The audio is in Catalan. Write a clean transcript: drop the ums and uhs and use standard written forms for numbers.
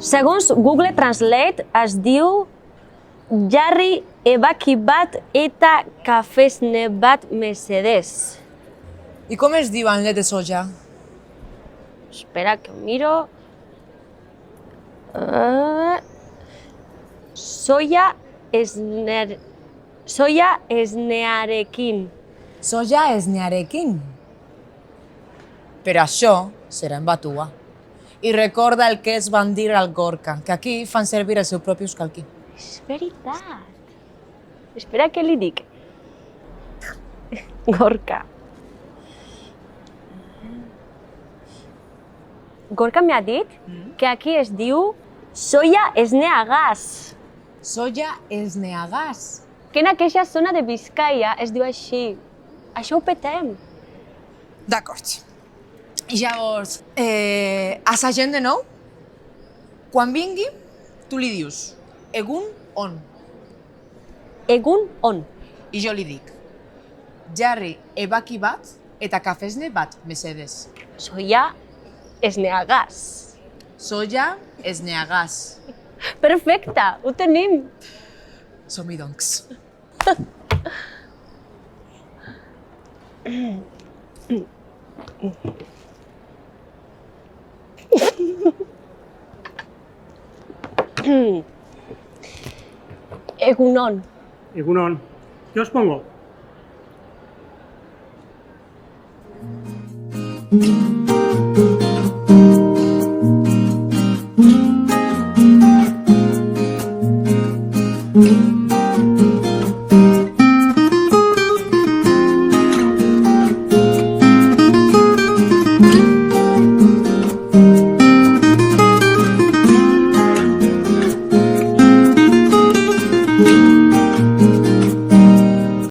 Segons Google Translate es diu jarri ebaki bat eta kafesne bat mesedez. I com es diu en llet de soja? Espera que ho miro. Soia esnearekin. Soja esnearekin. Però això serà en batua. I recorda el que es van dir al Gorka, que aquí fan servir el seu propi euskalquí. És veritat. Espera que li dic. Gorka. Gorka m'ha dit que aquí es diu soia esneagas. Soja esneagas. Que en aquella zona de Biscaia es diu així. Això ho petem. D'acord. I llavors, a sa gent de nou, quan vingui, tu li dius egun on. Egun on. I jo li dic jarri ebaki bat eta kafesne bat mesedez. Soia esneagas. Soja esneagas. Perfecte, ho tenim. Som-hi, doncs. Egunon. Egunon. ¿Qué os pongo?